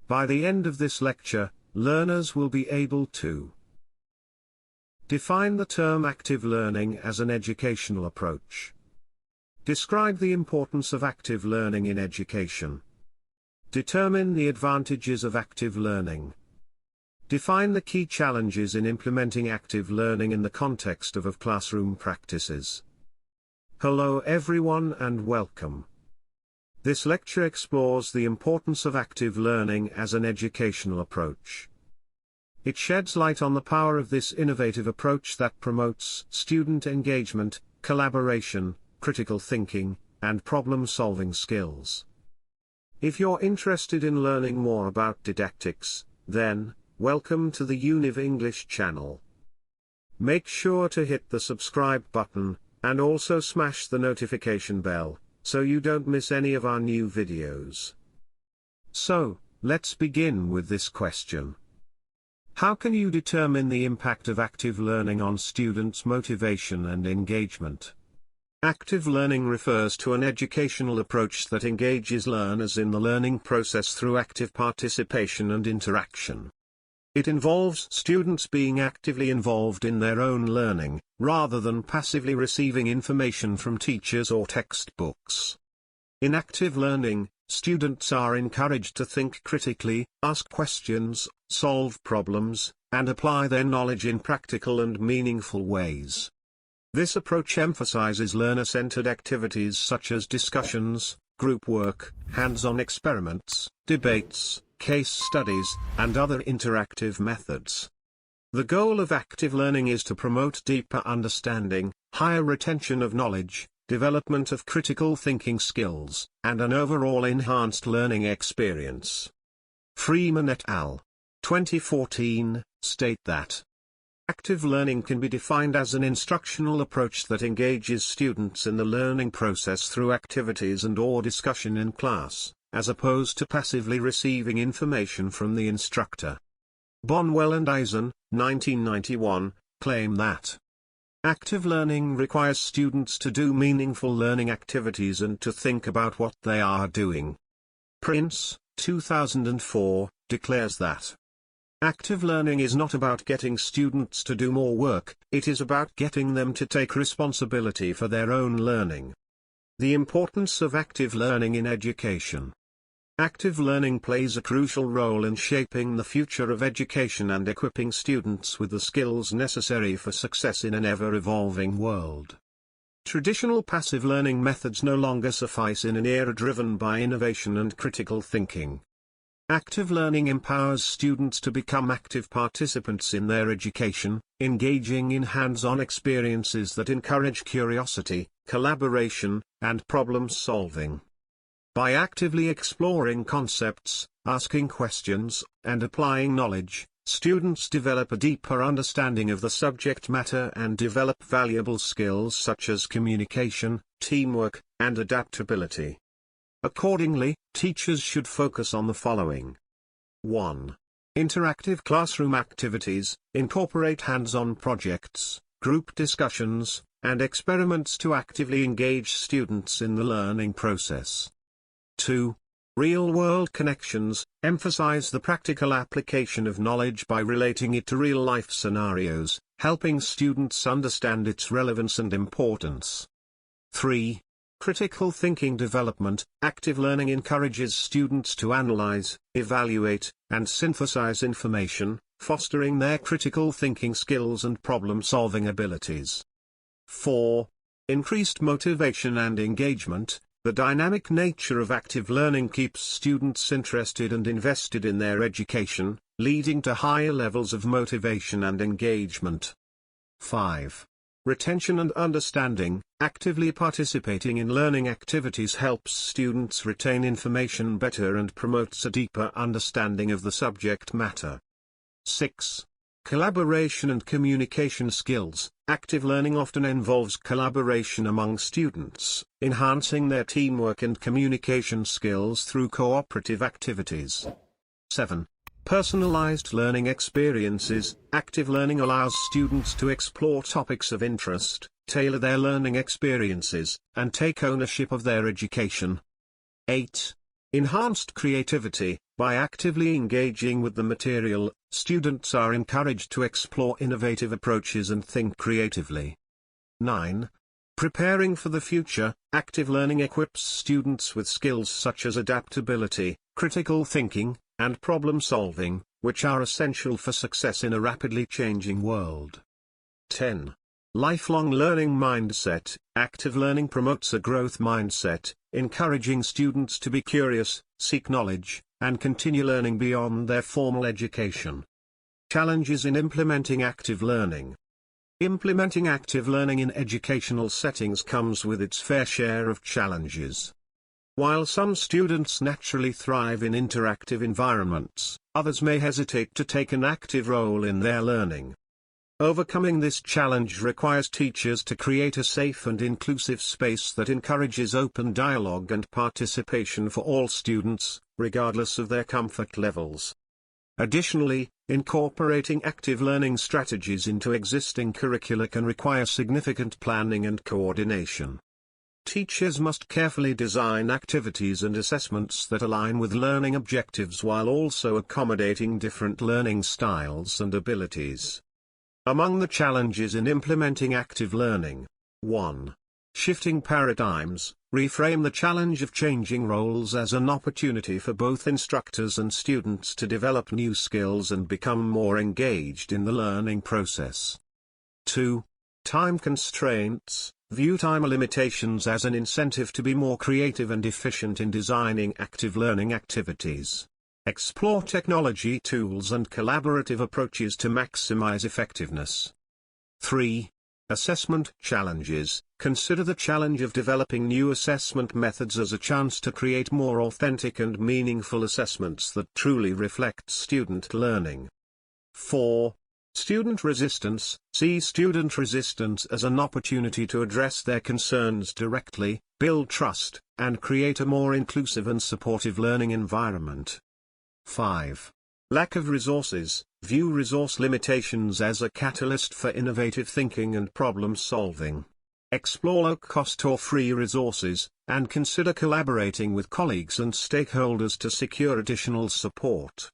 By the end of this lecture, learners will be able to define the term active learning as an educational approach. Describe the importance of active learning in education. Determine the advantages of active learning. Define the key challenges in implementing active learning in the context of classroom practices. Hello everyone and welcome. This lecture explores the importance of active learning as an educational approach. It sheds light on the power of this innovative approach that promotes student engagement, collaboration, critical thinking, and problem-solving skills. If you're interested in learning more about didactics, then, welcome to the UNIV-ENGLISH channel. Make sure to hit the subscribe button, and also smash the notification bell, so you don't miss any of our new videos. So, let's begin with this question. How can you determine the impact of active learning on students' motivation and engagement? Active learning refers to an educational approach that engages learners in the learning process through active participation and interaction. It involves students being actively involved in their own learning, rather than passively receiving information from teachers or textbooks. In active learning, students are encouraged to think critically, ask questions, solve problems, and apply their knowledge in practical and meaningful ways. This approach emphasizes learner-centered activities such as discussions, group work, hands-on experiments, debates, case studies, and other interactive methods. The goal of active learning is to promote deeper understanding, higher retention of knowledge, development of critical thinking skills, and an overall enhanced learning experience. Freeman et al. 2014, state that active learning can be defined as an instructional approach that engages students in the learning process through activities and/or discussion in class, as opposed to passively receiving information from the instructor. Bonwell and Eisen, 1991, claim that active learning requires students to do meaningful learning activities and to think about what they are doing. Prince, 2004, declares that active learning is not about getting students to do more work, it is about getting them to take responsibility for their own learning. The importance of active learning in education. Active learning plays a crucial role in shaping the future of education and equipping students with the skills necessary for success in an ever-evolving world. Traditional passive learning methods no longer suffice in an era driven by innovation and critical thinking. Active learning empowers students to become active participants in their education, engaging in hands-on experiences that encourage curiosity, collaboration, and problem-solving. By actively exploring concepts, asking questions, and applying knowledge, students develop a deeper understanding of the subject matter and develop valuable skills such as communication, teamwork, and adaptability. Accordingly, teachers should focus on the following. 1. Interactive classroom activities, incorporate hands-on projects, group discussions, and experiments to actively engage students in the learning process. 2. Real-world connections, emphasize the practical application of knowledge by relating it to real-life scenarios, helping students understand its relevance and importance. 3. Critical thinking development, active learning encourages students to analyze, evaluate, and synthesize information, fostering their critical thinking skills and problem-solving abilities. 4. Increased motivation and engagement. The dynamic nature of active learning keeps students interested and invested in their education, leading to higher levels of motivation and engagement. 5. Retention and understanding. Actively participating in learning activities helps students retain information better and promotes a deeper understanding of the subject matter. 6. Collaboration and communication skills. Active learning often involves collaboration among students, enhancing their teamwork and communication skills through cooperative activities. 7. Personalized learning experiences. Active learning allows students to explore topics of interest, tailor their learning experiences, and take ownership of their education. 8. Enhanced creativity. By actively engaging with the material, students are encouraged to explore innovative approaches and think creatively. 9. Preparing for the future. Active learning equips students with skills such as adaptability, critical thinking, and problem solving, which are essential for success in a rapidly changing world. 10. Lifelong learning mindset. Active learning promotes a growth mindset, encouraging students to be curious, seek knowledge, and continue learning beyond their formal education. Challenges in implementing active learning. Implementing active learning in educational settings comes with its fair share of challenges. While some students naturally thrive in interactive environments, others may hesitate to take an active role in their learning. Overcoming this challenge requires teachers to create a safe and inclusive space that encourages open dialogue and participation for all students, regardless of their comfort levels. Additionally, incorporating active learning strategies into existing curricula can require significant planning and coordination. Teachers must carefully design activities and assessments that align with learning objectives while also accommodating different learning styles and abilities. Among the challenges in implementing active learning: 1. Shifting paradigms. Reframe the challenge of changing roles as an opportunity for both instructors and students to develop new skills and become more engaged in the learning process. 2. Time constraints. View time limitations as an incentive to be more creative and efficient in designing active learning activities. Explore technology tools and collaborative approaches to maximize effectiveness. 3. Assessment challenges. Consider the challenge of developing new assessment methods as a chance to create more authentic and meaningful assessments that truly reflect student learning. 4. Student resistance. See student resistance as an opportunity to address their concerns directly, build trust, and create a more inclusive and supportive learning environment. 5. Lack of resources. View resource limitations as a catalyst for innovative thinking and problem solving. Explore low-cost or free resources, and consider collaborating with colleagues and stakeholders to secure additional support.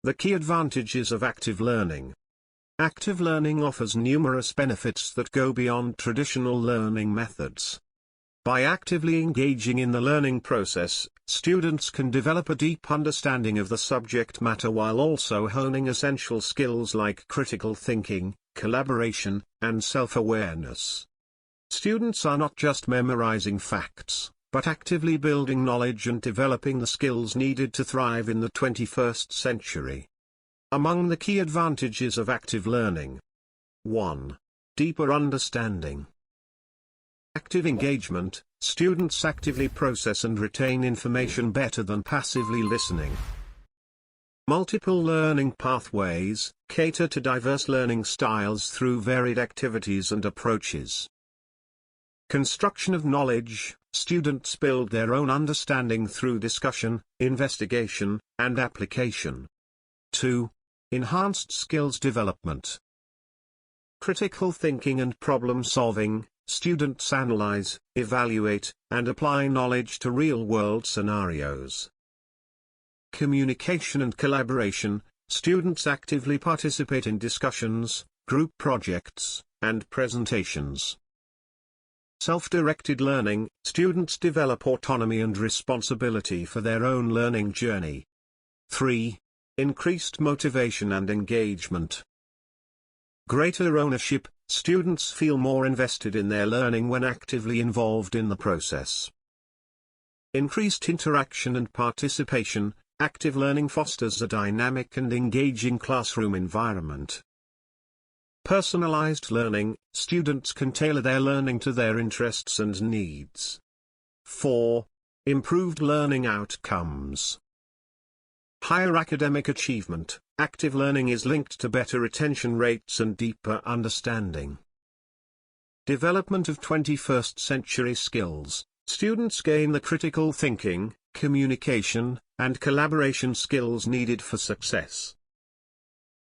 The key advantages of active learning. Active learning offers numerous benefits that go beyond traditional learning methods. By actively engaging in the learning process, students can develop a deep understanding of the subject matter while also honing essential skills like critical thinking, collaboration, and self-awareness. Students are not just memorizing facts, but actively building knowledge and developing the skills needed to thrive in the 21st century. Among the key advantages of active learning: 1. Deeper understanding. Active engagement. Students actively process and retain information better than passively listening. Multiple learning pathways. Cater to diverse learning styles through varied activities and approaches. Construction of knowledge. Students build their own understanding through discussion, investigation, and application. 2. Enhanced skills development. Critical thinking and problem solving. Students analyze, evaluate, and apply knowledge to real-world scenarios. Communication and collaboration. Students actively participate in discussions, group projects, and presentations. Self-directed learning. Students develop autonomy and responsibility for their own learning journey. 3. Increased motivation and engagement. Greater ownership. Students feel more invested in their learning when actively involved in the process. Increased interaction and participation. Active learning fosters a dynamic and engaging classroom environment. Personalized learning. Students can tailor their learning to their interests and needs. 4. Improved learning outcomes. Higher academic achievement. Active learning is linked to better retention rates and deeper understanding. Development of 21st century skills. Students gain the critical thinking, communication, and collaboration skills needed for success.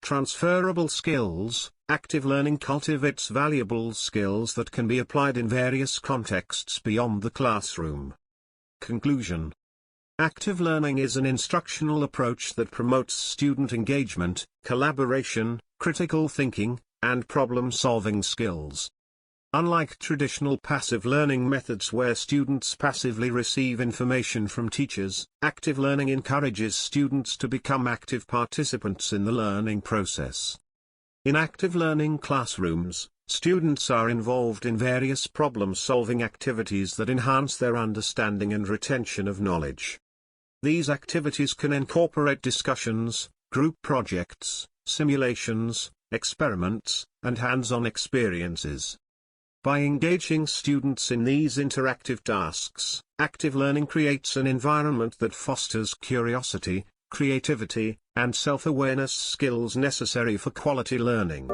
Transferable skills. Active learning cultivates valuable skills that can be applied in various contexts beyond the classroom. Conclusion. Active learning is an instructional approach that promotes student engagement, collaboration, critical thinking, and problem-solving skills. Unlike traditional passive learning methods where students passively receive information from teachers, active learning encourages students to become active participants in the learning process. In active learning classrooms, students are involved in various problem-solving activities that enhance their understanding and retention of knowledge. These activities can incorporate discussions, group projects, simulations, experiments, and hands-on experiences. By engaging students in these interactive tasks, active learning creates an environment that fosters curiosity, creativity, and self-awareness skills necessary for quality learning.